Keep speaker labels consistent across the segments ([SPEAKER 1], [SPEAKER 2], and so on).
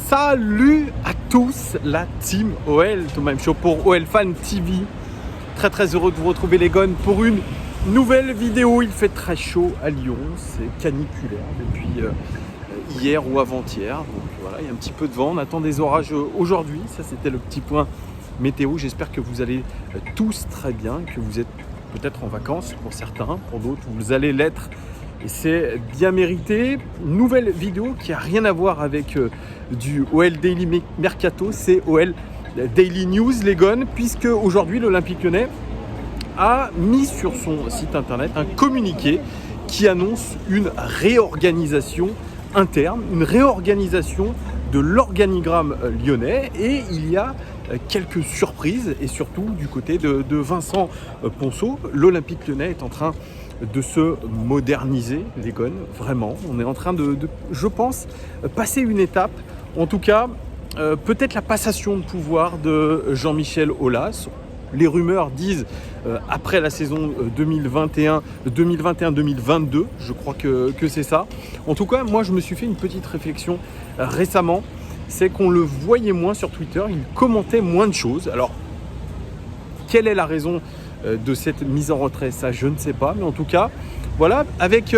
[SPEAKER 1] Salut à tous la team OL, Thomas M. Show pour OL Fan TV. Très heureux de vous retrouver les gones pour une nouvelle vidéo. Il fait très chaud à Lyon, c'est caniculaire depuis hier ou avant-hier. Donc voilà, il y a un petit peu de vent, on attend des orages aujourd'hui. Ça c'était le petit point météo. J'espère que vous allez tous très bien, que vous êtes peut-être en vacances pour certains, pour d'autres vous allez l'être. Et c'est bien mérité. Nouvelle vidéo qui n'a rien à voir avec du OL Daily Mercato, c'est OL Daily News, les gones, puisque aujourd'hui l'Olympique Lyonnais a mis sur son site internet un communiqué qui annonce une réorganisation interne, une réorganisation de l'organigramme lyonnais, et il y a quelques surprises, et surtout du côté de Vincent Ponceau. L'Olympique Lyonnais est en train de se moderniser, les gones, vraiment. On est en train de, je pense, passer une étape. En tout cas, peut-être la passation de pouvoir de Jean-Michel Aulas. Les rumeurs disent après la saison 2021-2022, je crois que c'est ça. En tout cas, moi, je me suis fait une petite réflexion récemment. C'est qu'on le voyait moins sur Twitter, il commentait moins de choses. Alors, quelle est la raison de cette mise en retrait? Ça, je ne sais pas. Mais en tout cas, voilà, avec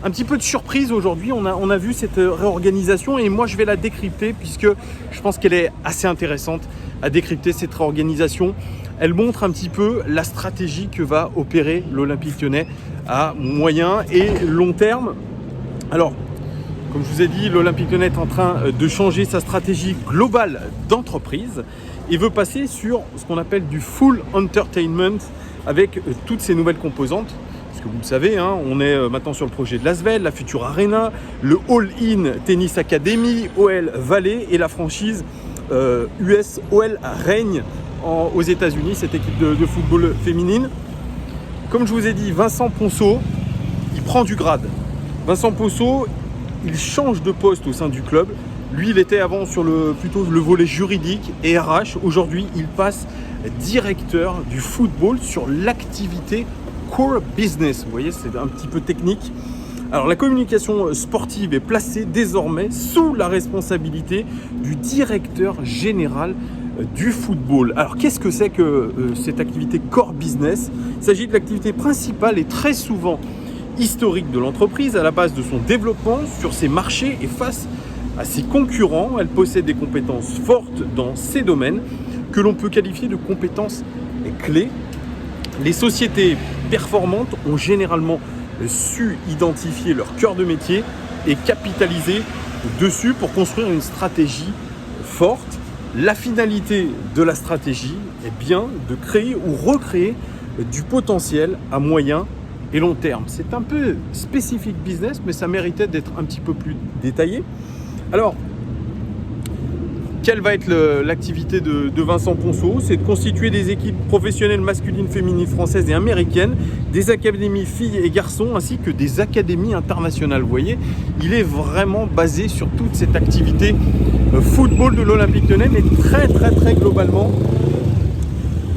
[SPEAKER 1] un petit peu de surprise aujourd'hui, on a vu cette réorganisation. Et moi, je vais la décrypter puisque je pense qu'elle est assez intéressante à décrypter, cette réorganisation. Elle montre un petit peu la stratégie que va opérer l'Olympique Lyonnais à moyen et long terme. Alors, comme je vous ai dit, l'Olympique Lyonnais est en train de changer sa stratégie globale d'entreprise et veut passer sur ce qu'on appelle du full entertainment avec toutes ces nouvelles composantes. Parce que vous le savez, hein, on est maintenant sur le projet de l'Asvel, la future Arena, le All-in Tennis Academy, OL Valley et la franchise US OL règne aux États-Unis, cette équipe de football féminine. Comme je vous ai dit, Vincent Ponceau, il prend du grade. Vincent Ponceau, il change de poste au sein du club. Lui, il était avant sur plutôt le volet juridique et RH. Aujourd'hui, il passe directeur du football sur l'activité core business. Vous voyez, c'est un petit peu technique. Alors, la communication sportive est placée désormais sous la responsabilité du directeur général du football. Alors, qu'est-ce que c'est que cette activité core business? Il s'agit de l'activité principale et très souvent historique de l'entreprise, à la base de son développement sur ses marchés et face à ses concurrents. Elle possède des compétences fortes dans ces domaines que l'on peut qualifier de compétences clés. Les sociétés performantes ont généralement su identifier leur cœur de métier et capitaliser dessus pour construire une stratégie forte. La finalité de la stratégie est bien de créer ou recréer du potentiel à moyen et long terme. C'est un peu spécifique business, mais ça méritait d'être un petit peu plus détaillé. Alors, quelle va être l'activité de Vincent Ponceau? C'est de constituer des équipes professionnelles masculines, féminines, françaises et américaines, des académies filles et garçons, ainsi que des académies internationales. Vous voyez, il est vraiment basé sur toute cette activité football de l'Olympique Lyonnais, mais très globalement.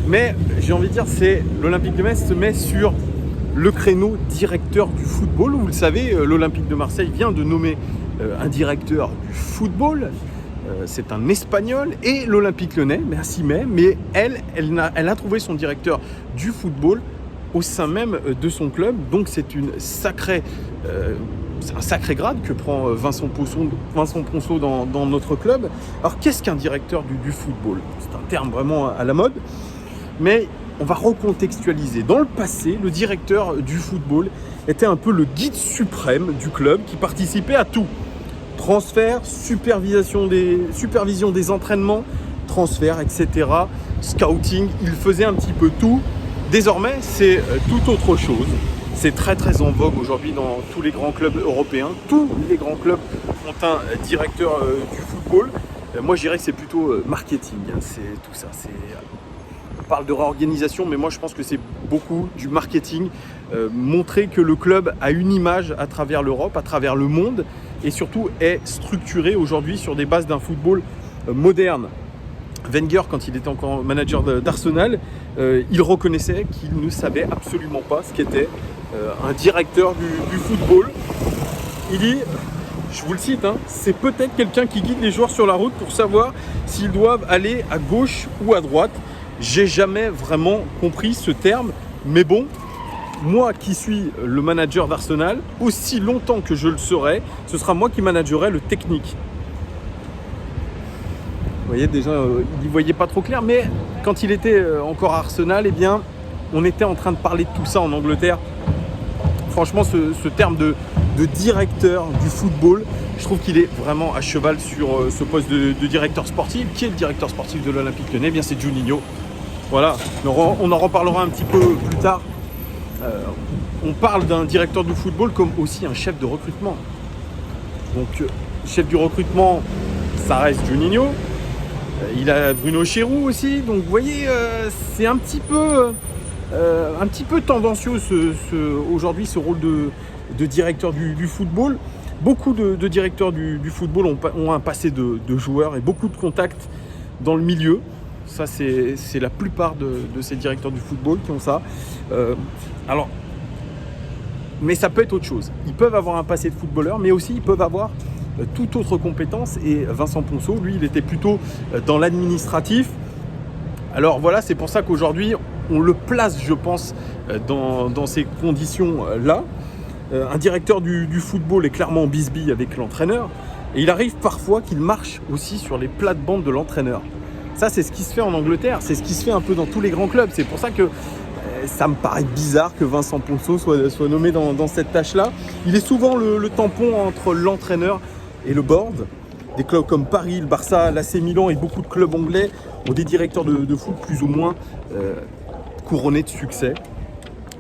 [SPEAKER 1] Mais j'ai envie de dire, c'est l'Olympique Lyonnais se met sur le créneau directeur du football. Vous le savez, l'Olympique de Marseille vient de nommer un directeur du football. C'est un Espagnol, et l'Olympique Lyonnais, merci, mais elle a trouvé son directeur du football au sein même de son club. Donc c'est c'est un sacré grade que prend Vincent Ponceau dans notre club. Alors qu'est-ce qu'un directeur du football? C'est un terme vraiment à la mode, mais on va recontextualiser. Dans le passé, le directeur du football était un peu le guide suprême du club qui participait à tout. Transfert, supervision des entraînements, transfert, etc. Scouting, il faisait un petit peu tout. Désormais, c'est tout autre chose. C'est très en vogue aujourd'hui dans tous les grands clubs européens. Tous les grands clubs ont un directeur du football. Moi, je dirais que c'est plutôt marketing. C'est tout ça. On parle de réorganisation, mais moi, je pense que c'est beaucoup du marketing. Montrer que le club a une image à travers l'Europe, à travers le monde, et surtout est structuré aujourd'hui sur des bases d'un football moderne. Wenger, quand il était encore manager d'Arsenal, il reconnaissait qu'il ne savait absolument pas ce qu'était un directeur du football. Il dit je vous le cite, hein, c'est peut-être quelqu'un qui guide les joueurs sur la route pour savoir s'ils doivent aller à gauche ou à droite. J'ai jamais vraiment compris ce terme, mais bon, moi qui suis le manager d'Arsenal, aussi longtemps que je le serai, ce sera moi qui managerai le technique. Vous voyez, déjà, il n'y voyait pas trop clair, mais quand il était encore à Arsenal, eh bien, on était en train de parler de tout ça en Angleterre. Franchement, ce terme de directeur du football, je trouve qu'il est vraiment à cheval sur ce poste de directeur sportif. Qui est le directeur sportif de l'Olympique Lyonnais? Eh bien, c'est Juninho. Voilà, on en reparlera un petit peu plus tard. On parle d'un directeur du football comme aussi un chef de recrutement. Donc, chef du recrutement, ça reste Juninho. Il a Bruno Chéroux aussi. Donc, vous voyez, c'est un petit peu tendancieux aujourd'hui ce rôle de directeur du football. Beaucoup de directeurs du football ont un passé de joueurs et beaucoup de contacts dans le milieu. Ça, c'est la plupart de ces directeurs du football qui ont ça. Mais ça peut être autre chose. Ils peuvent avoir un passé de footballeur, mais aussi ils peuvent avoir toute autre compétence. Et Vincent Ponceau, lui, il était plutôt dans l'administratif. Alors voilà, c'est pour ça qu'aujourd'hui, on le place, je pense, dans ces conditions-là. Un directeur du football est clairement en bisbille avec l'entraîneur. Et il arrive parfois qu'il marche aussi sur les plates-bandes de l'entraîneur. Ça, c'est ce qui se fait en Angleterre. C'est ce qui se fait un peu dans tous les grands clubs. C'est pour ça que ça me paraît bizarre que Vincent Ponceau soit nommé dans cette tâche-là. Il est souvent le tampon entre l'entraîneur et le board. Des clubs comme Paris, le Barça, l'AC Milan et beaucoup de clubs anglais ont des directeurs de foot plus ou moins couronnés de succès.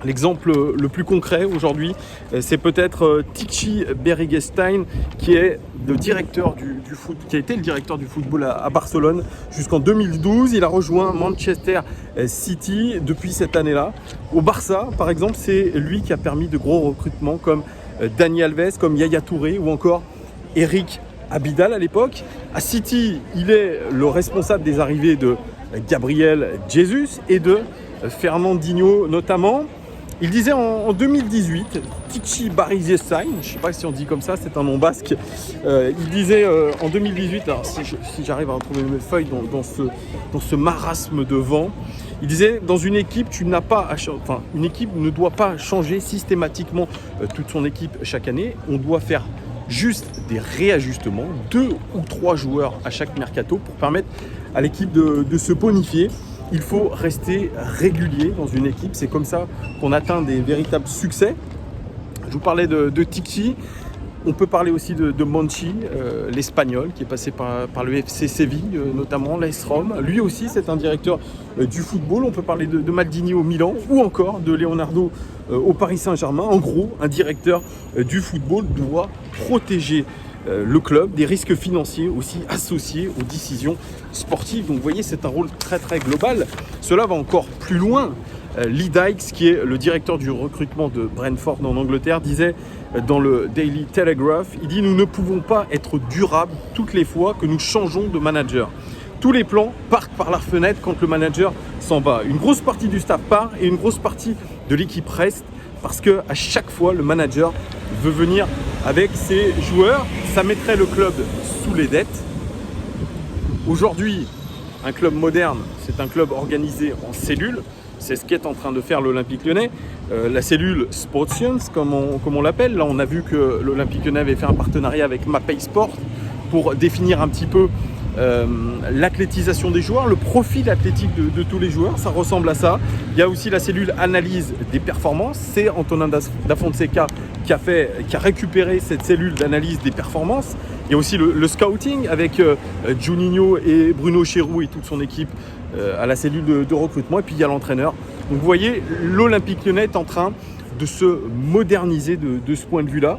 [SPEAKER 1] L'exemple le plus concret aujourd'hui, c'est peut-être Tichy Berigestein, qui est le directeur du foot, qui a été le directeur du football à Barcelone jusqu'en 2012. Il a rejoint Manchester City depuis cette année-là. Au Barça, par exemple, c'est lui qui a permis de gros recrutements comme Dani Alves, comme Yaya Touré ou encore Eric Abidal à l'époque. À City, il est le responsable des arrivées de Gabriel Jesus et de Fernandinho notamment. Il disait en 2018, Tichy Berigestein, je ne sais pas si on dit comme ça, c'est un nom basque. Il disait en 2018, alors si j'arrive à retrouver mes feuilles dans ce marasme de vent, il disait dans une équipe, une équipe ne doit pas changer systématiquement toute son équipe chaque année. On doit faire juste des réajustements, 2 ou 3 joueurs à chaque mercato pour permettre à l'équipe de se bonifier. Il faut rester régulier dans une équipe, c'est comme ça qu'on atteint des véritables succès. Je vous parlais de Tichy, on peut parler aussi de Monchi, l'Espagnol, qui est passé par le FC Séville, notamment l'AS Rome. Lui aussi, c'est un directeur du football. On peut parler de Maldini au Milan ou encore de Leonardo au Paris Saint-Germain. En gros, un directeur du football doit protéger le club des risques financiers aussi associés aux décisions sportives. Donc vous voyez, c'est un rôle très très global. Cela va encore plus loin. Lee Dykes, qui est le directeur du recrutement de Brentford en Angleterre, disait dans le Daily Telegraph, il dit « Nous ne pouvons pas être durables toutes les fois que nous changeons de manager. Tous les plans partent par la fenêtre quand le manager s'en va. Une grosse partie du staff part et une grosse partie de l'équipe reste parce qu'à chaque fois, le manager veut venir avec ses joueurs. Ça mettrait le club sous les dettes. Aujourd'hui, un club moderne, c'est un club organisé en cellules. C'est ce qu'est en train de faire l'Olympique Lyonnais. La cellule Sport Science, comme on l'appelle. Là, on a vu que l'Olympique Lyonnais avait fait un partenariat avec Mapei Sport pour définir un petit peu l'athlétisation des joueurs, le profil athlétique de tous les joueurs. Ça ressemble à ça. Il y a aussi la cellule analyse des performances. C'est Antonin da Fonseca qui a récupéré cette cellule d'analyse des performances. Il y a aussi le scouting avec Juninho et Bruno Chéroux et toute son équipe à la cellule de recrutement. Et puis il y a l'entraîneur. Donc vous voyez, l'Olympique Lyonnais est en train de se moderniser de ce point de vue-là.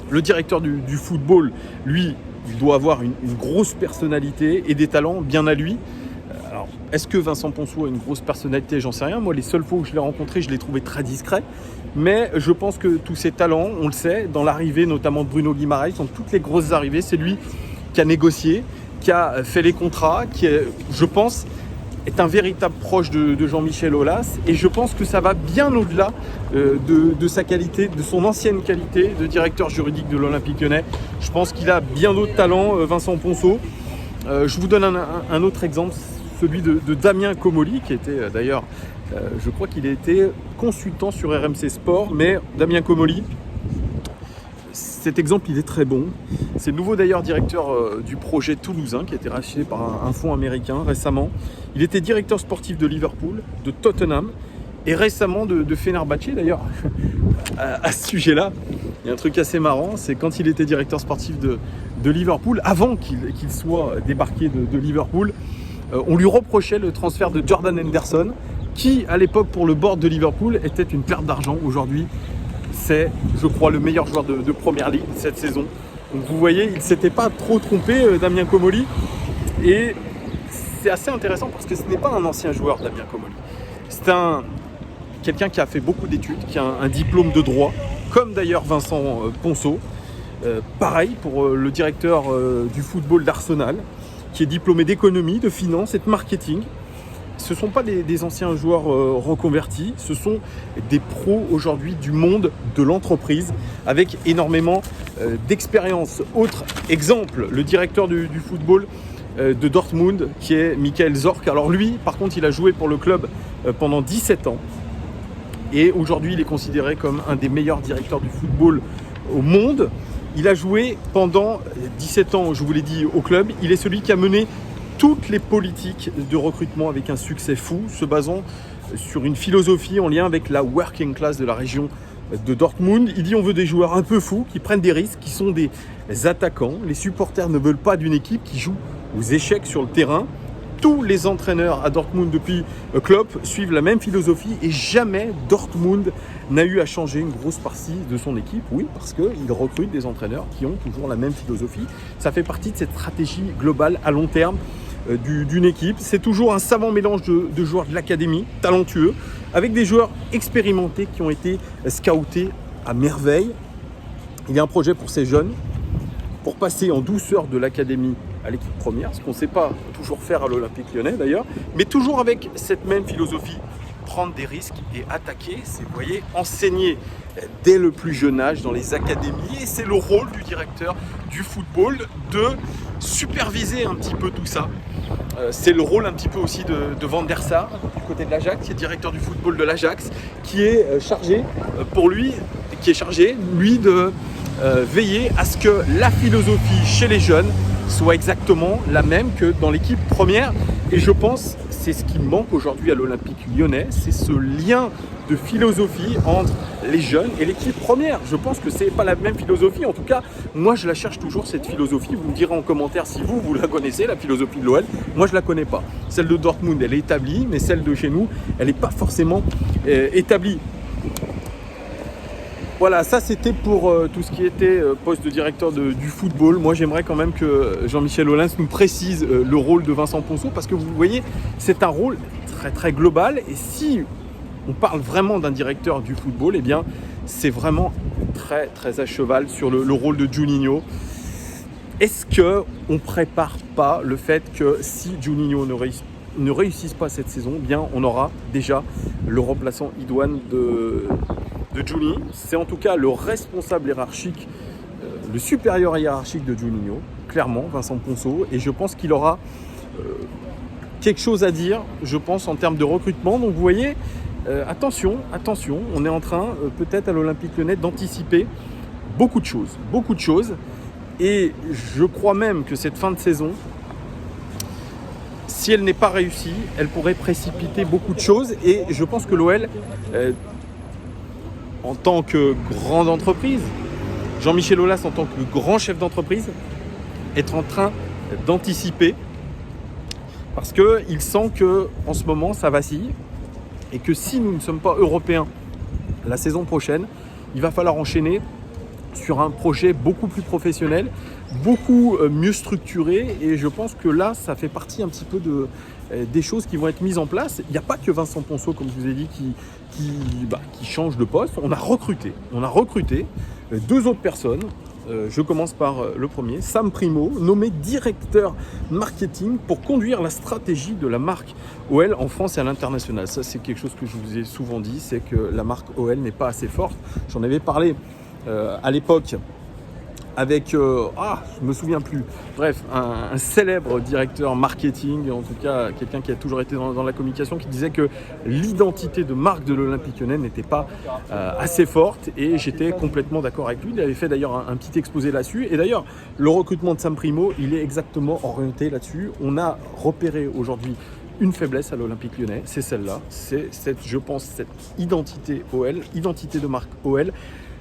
[SPEAKER 1] Le directeur du football, lui, il doit avoir une grosse personnalité et des talents bien à lui. Alors, est-ce que Vincent Ponceau a une grosse personnalité? J'en sais rien. Moi, les seules fois où je l'ai rencontré, je l'ai trouvé très discret. Mais je pense que tous ces talents, on le sait, dans l'arrivée notamment de Bruno Guimaraes, dans toutes les grosses arrivées, c'est lui qui a négocié, qui a fait les contrats, qui est, je pense, est un véritable proche de Jean-Michel Aulas et je pense que ça va bien au-delà de sa qualité, de son ancienne qualité de directeur juridique de l'Olympique Lyonnais. Je pense qu'il a bien d'autres talents, Vincent Ponceau. Je vous donne un autre exemple, celui de Damien Comolli, qui était d'ailleurs, je crois qu'il a été consultant sur RMC Sport, mais Damien Comolli, cet exemple il est très bon. C'est le nouveau d'ailleurs directeur du projet toulousain qui a été racheté par un fonds américain récemment. Il était directeur sportif de Liverpool, de Tottenham et récemment de Fenerbahçe d'ailleurs. À ce sujet-là, il y a un truc assez marrant, c'est quand il était directeur sportif de Liverpool, avant qu'il soit débarqué de Liverpool, on lui reprochait le transfert de Jordan Henderson, qui à l'époque pour le board de Liverpool était une perte d'argent. Aujourd'hui, c'est, je crois, le meilleur joueur de Première Ligue cette saison. Donc vous voyez, il ne s'était pas trop trompé, Damien Comolli. Et c'est assez intéressant parce que ce n'est pas un ancien joueur, Damien Comolli. C'est quelqu'un qui a fait beaucoup d'études, qui a un diplôme de droit, comme d'ailleurs Vincent Ponceau. Pareil pour le directeur du football d'Arsenal, qui est diplômé d'économie, de finance et de marketing. Ce ne sont pas des anciens joueurs reconvertis, ce sont des pros aujourd'hui du monde de l'entreprise avec énormément d'expérience. Autre exemple, le directeur du football de Dortmund qui est Michael Zorc. Alors lui, par contre, il a joué pour le club pendant 17 ans et aujourd'hui, il est considéré comme un des meilleurs directeurs du football au monde. Il a joué pendant 17 ans, je vous l'ai dit, au club. Il est celui qui a mené toutes les politiques de recrutement avec un succès fou, se basant sur une philosophie en lien avec la working class de la région de Dortmund. Il dit on veut des joueurs un peu fous, qui prennent des risques, qui sont des attaquants. Les supporters ne veulent pas d'une équipe qui joue aux échecs sur le terrain. Tous les entraîneurs à Dortmund depuis Klopp suivent la même philosophie et jamais Dortmund n'a eu à changer une grosse partie de son équipe. Oui, parce qu'il recrute des entraîneurs qui ont toujours la même philosophie. Ça fait partie de cette stratégie globale à long terme d'une équipe. C'est toujours un savant mélange de joueurs de l'académie, talentueux, avec des joueurs expérimentés qui ont été scoutés à merveille. Il y a un projet pour ces jeunes, pour passer en douceur de l'académie à l'équipe première, ce qu'on ne sait pas toujours faire à l'Olympique Lyonnais d'ailleurs, mais toujours avec cette même philosophie, prendre des risques et attaquer, c'est, vous voyez, enseigner dès le plus jeune âge dans les académies, et c'est le rôle du directeur du football de superviser un petit peu tout ça. C'est le rôle un petit peu aussi de Van der Sar du côté de l'Ajax, qui est directeur du football de l'Ajax, qui est chargé lui de veiller à ce que la philosophie chez les jeunes soit exactement la même que dans l'équipe première. Et je pense que c'est ce qui manque aujourd'hui à l'Olympique Lyonnais, c'est ce lien de philosophie entre les jeunes et l'équipe première. Je pense que c'est pas la même philosophie. En tout cas, moi je la cherche toujours, cette philosophie. Vous me direz en commentaire si vous la connaissez, la philosophie de l'OL. Moi je la connais pas. Celle de Dortmund, elle est établie, mais celle de chez nous, elle n'est pas forcément établie. Voilà, ça c'était pour tout ce qui était poste de directeur du football. Moi j'aimerais quand même que Jean-Michel Aulas nous précise le rôle de Vincent Ponceau, parce que vous voyez, c'est un rôle très très global, et si on parle vraiment d'un directeur du football, eh bien c'est vraiment très très à cheval sur le rôle de Juninho. Est-ce qu'on ne prépare pas le fait que si Juninho ne réussisse pas cette saison, eh bien on aura déjà le remplaçant idoine de Juni. C'est en tout cas le responsable hiérarchique, le supérieur hiérarchique de Juninho, clairement, Vincent Ponceau, et je pense qu'il aura quelque chose à dire, je pense, en termes de recrutement. Donc vous voyez, attention, on est en train, peut-être à l'Olympique Lyonnais, d'anticiper beaucoup de choses, et je crois même que cette fin de saison, si elle n'est pas réussie, elle pourrait précipiter beaucoup de choses, et je pense que l'OL, en tant que grande entreprise, Jean-Michel Aulas en tant que grand chef d'entreprise, est en train d'anticiper, parce qu'il sent qu'en ce moment ça vacille, et que si nous ne sommes pas européens la saison prochaine, il va falloir enchaîner sur un projet beaucoup plus professionnel, beaucoup mieux structuré, et je pense que là ça fait partie un petit peu des choses qui vont être mises en place. Il n'y a pas que Vincent Ponceau, comme je vous ai dit, qui change de poste. On a recruté 2 autres personnes. Je commence par le premier, Sam Primo, nommé directeur marketing pour conduire la stratégie de la marque OL en France et à l'international. Ça, c'est quelque chose que je vous ai souvent dit, c'est que la marque OL n'est pas assez forte. J'en avais parlé à l'époque avec, je me souviens plus, bref, un célèbre directeur marketing, en tout cas quelqu'un qui a toujours été dans la communication, qui disait que l'identité de marque de l'Olympique Lyonnais n'était pas assez forte, et j'étais complètement d'accord avec lui. Il avait fait d'ailleurs un petit exposé là-dessus, et d'ailleurs le recrutement de Sam Primo, il est exactement orienté là-dessus. On a repéré aujourd'hui une faiblesse à l'Olympique Lyonnais, c'est celle-là, c'est je pense cette identité OL, identité de marque OL,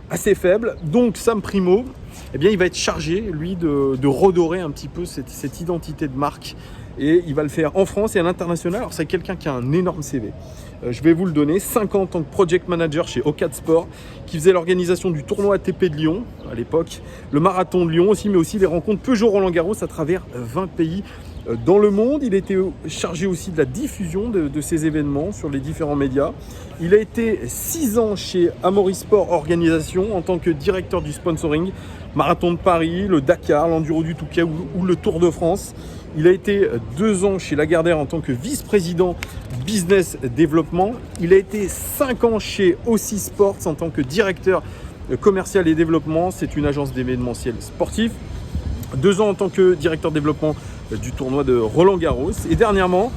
[SPEAKER 1] assez faible. Donc Sam Primo, eh bien, il va être chargé, lui, de redorer un petit peu cette identité de marque, et il va le faire en France et à l'international. Alors c'est quelqu'un qui a un énorme CV. Je vais vous le donner, 5 ans en tant que project manager chez Ocad Sport, qui faisait l'organisation du tournoi ATP de Lyon à l'époque, le marathon de Lyon aussi, mais aussi les rencontres Peugeot Roland-Garros à travers 20 pays dans le monde. Il était chargé aussi de la diffusion de ces événements sur les différents médias. Il a été 6 ans chez Amaury Sport Organisation en tant que directeur du sponsoring, Marathon de Paris, le Dakar, l'Enduro du Touquet ou le Tour de France. Il a été 2 ans chez Lagardère en tant que vice-président business développement. Il a été 5 ans chez Aussi Sports en tant que directeur commercial et développement. C'est une agence d'événementiel sportif. 2 ans en tant que directeur développement du tournoi de Roland-Garros. Et dernièrement,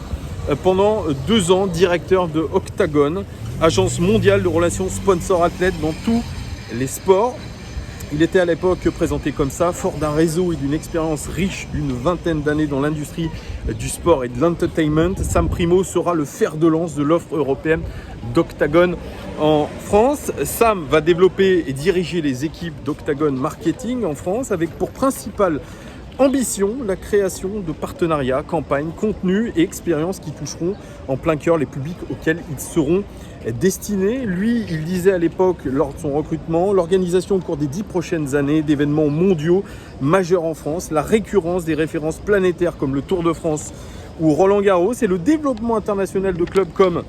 [SPEAKER 1] pendant 2 ans, directeur de Octagon, agence mondiale de relations sponsor-athlètes dans tous les sports. Il était à l'époque présenté comme ça, fort d'un réseau et d'une expérience riche d'une 20aine d'années dans l'industrie du sport et de l'entertainment. Sam Primo sera le fer de lance de l'offre européenne d'Octagon en France. Sam va développer et diriger les équipes d'Octagon Marketing en France, avec pour principale ambition la création de partenariats, campagnes, contenus et expériences qui toucheront en plein cœur les publics auxquels ils seront destinés. Lui, il disait à l'époque, lors de son recrutement, l'organisation au cours des 10 prochaines années d'événements mondiaux majeurs en France, la récurrence des références planétaires comme le Tour de France ou Roland-Garros, et le développement international de clubs comme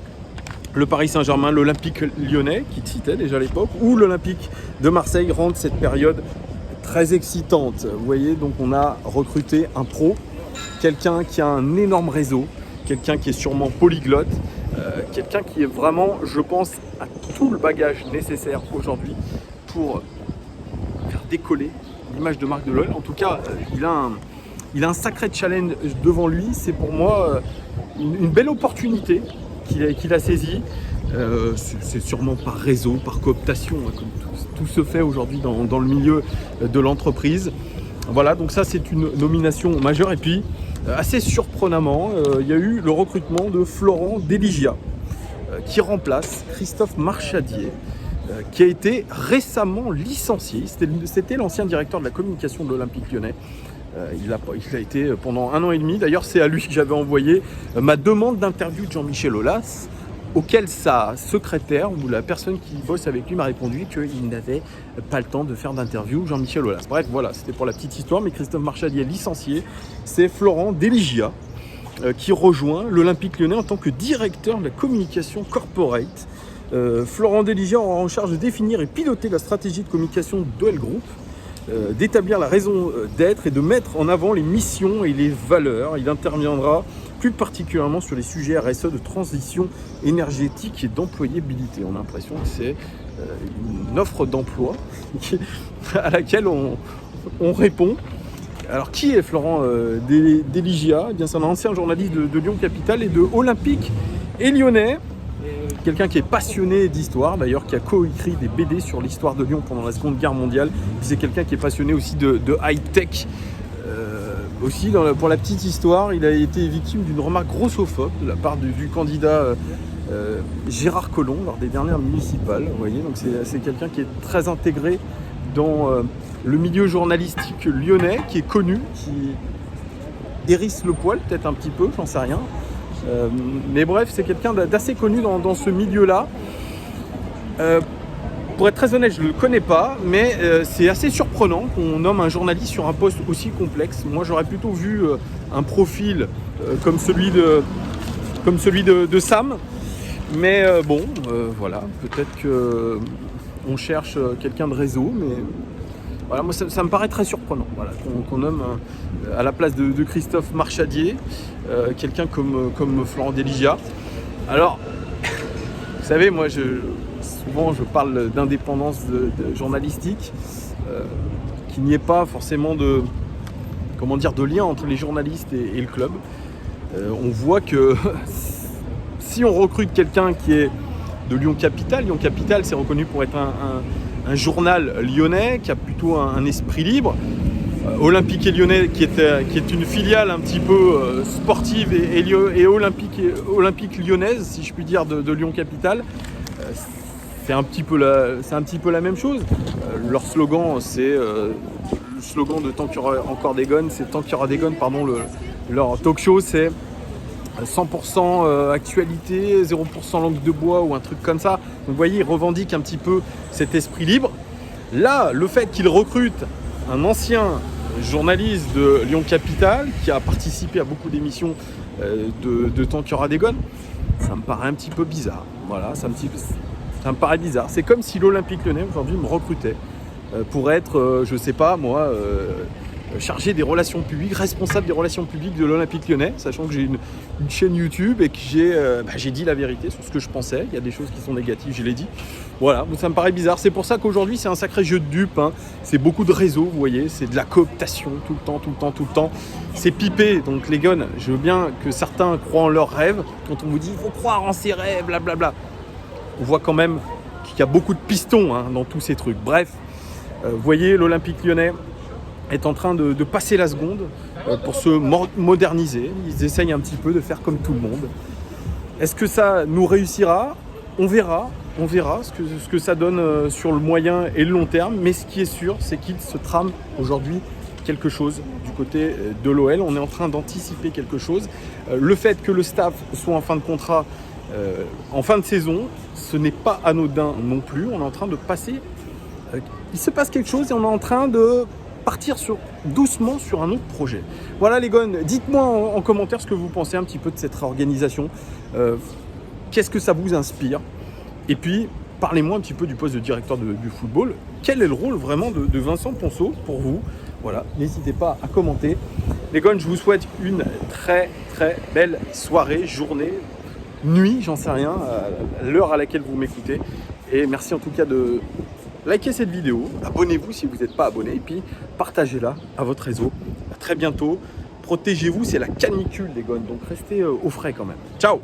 [SPEAKER 1] le Paris Saint-Germain, l'Olympique Lyonnais, qui citait déjà à l'époque, ou l'Olympique de Marseille, rendent cette période très excitante. Vous voyez, donc on a recruté un pro, quelqu'un qui a un énorme réseau, quelqu'un qui est sûrement polyglotte, quelqu'un qui est vraiment, je pense, a tout le bagage nécessaire aujourd'hui pour faire décoller l'image de marque de l'OL. En tout cas, il a un sacré challenge devant lui. C'est pour moi une belle opportunité qu'il a saisie. C'est sûrement par réseau, par cooptation, comme tout se fait aujourd'hui dans le milieu de l'entreprise. Voilà, donc ça c'est une nomination majeure. Et puis, assez surprenamment, il y a eu le recrutement de Florent Deligia, qui remplace Christophe Marchadier, qui a été récemment licencié. C'était l'ancien directeur de la communication de l'Olympique Lyonnais. Il a été pendant 1 an et demi. D'ailleurs, c'est à lui que j'avais envoyé ma demande d'interview de Jean-Michel Aulas, auquel sa secrétaire ou la personne qui bosse avec lui m'a répondu qu'il n'avait pas le temps de faire d'interview, Jean-Michel Aulas. Bref, voilà, c'était pour la petite histoire, mais Christophe Marchadier licencié, c'est Florent Deligia qui rejoint l'Olympique Lyonnais en tant que directeur de la communication corporate. Florent Deligia aura en charge de définir et piloter la stratégie de communication d'OL Group, d'établir la raison d'être et de mettre en avant les missions et les valeurs. Il interviendra plus particulièrement sur les sujets RSE de transition énergétique et d'employabilité. On a l'impression que c'est une offre d'emploi à laquelle on répond. Alors, qui est Florent Deligia ? Eh bien, c'est un ancien journaliste de Lyon Capitale et de Olympique et Lyonnais. Quelqu'un qui est passionné d'histoire, d'ailleurs, qui a coécrit des BD sur l'histoire de Lyon pendant la Seconde Guerre mondiale. C'est quelqu'un qui est passionné aussi de high-tech. Aussi, pour la petite histoire, il a été victime d'une remarque grossophobe de la part du candidat Gérard Collomb lors des dernières municipales. Vous voyez, donc c'est quelqu'un qui est très intégré dans le milieu journalistique lyonnais, qui est connu, qui hérisse le poil peut-être un petit peu, j'en sais rien. Mais bref, c'est quelqu'un d'assez connu dans ce milieu-là. Pour être très honnête, je ne le connais pas, mais c'est assez surprenant qu'on nomme un journaliste sur un poste aussi complexe. Moi, j'aurais plutôt vu un profil comme celui de Sam. Mais voilà, peut-être qu'on cherche quelqu'un de réseau, mais Voilà, moi ça me paraît très surprenant, voilà, qu'on nomme à la place de Christophe Marchadier quelqu'un comme Florent Deligia. Alors, vous savez, moi souvent je parle d'indépendance journalistique, qu'il n'y ait pas forcément de lien entre les journalistes et le club. On voit que si on recrute quelqu'un qui est de Lyon Capital c'est reconnu pour être un journal lyonnais qui a plutôt un esprit libre. Olympique et Lyonnais qui est une filiale un petit peu sportive et olympique lyonnaise, si je puis dire, de Lyon Capital. C'est un petit peu la même chose. Leur slogan, c'est le slogan de Tant qu'il y aura encore des guns, c'est Tant qu'il y aura des guns, pardon. Leur talk show, c'est 100% actualité, 0% langue de bois ou un truc comme ça. Donc vous voyez, ils revendiquent un petit peu cet esprit libre. Là, le fait qu'ils recrutent un ancien journaliste de Lyon Capital qui a participé à beaucoup d'émissions de Tant qu'il y aura des guns, ça me paraît un petit peu bizarre. Voilà, ça me paraît bizarre. C'est comme si l'Olympique Lyonnais aujourd'hui me recrutait pour être, je sais pas moi, chargé des relations publiques, responsable des relations publiques de l'Olympique Lyonnais, sachant que j'ai une chaîne YouTube et que j'ai dit la vérité sur ce que je pensais. Il y a des choses qui sont négatives, je l'ai dit. Voilà, ça me paraît bizarre. C'est pour ça qu'aujourd'hui, c'est un sacré jeu de dupes. Hein. C'est beaucoup de réseaux, vous voyez. C'est de la cooptation tout le temps. C'est pipé. Donc les gars, je veux bien que certains croient en leurs rêves. Quand on vous dit, il faut croire en ses rêves, blablabla. On voit quand même qu'il y a beaucoup de pistons dans tous ces trucs. Bref, vous voyez, l'Olympique Lyonnais est en train de passer la seconde pour se moderniser. Ils essayent un petit peu de faire comme tout le monde. Est-ce que ça nous réussira ? On verra ce que ça donne sur le moyen et le long terme. Mais ce qui est sûr, c'est qu'il se trame aujourd'hui quelque chose du côté de l'OL. On est en train d'anticiper quelque chose. Le fait que le staff soit en fin de contrat, en fin de saison, ce n'est pas anodin non plus. On est en train de passer... il se passe quelque chose et on est en train de partir doucement sur un autre projet. Voilà les gars, dites-moi en commentaire ce que vous pensez un petit peu de cette réorganisation. Qu'est-ce que ça vous inspire ? Et puis, parlez-moi un petit peu du poste de directeur du football. Quel est le rôle vraiment de Vincent Ponceau pour vous ? Voilà, n'hésitez pas à commenter. Les gars, je vous souhaite une très très belle soirée, journée, nuit, j'en sais rien, à l'heure à laquelle vous m'écoutez. Et merci en tout cas de likez cette vidéo, abonnez-vous si vous n'êtes pas abonné et puis partagez-la à votre réseau. À très bientôt. Protégez-vous, c'est la canicule les gars, donc restez au frais quand même. Ciao!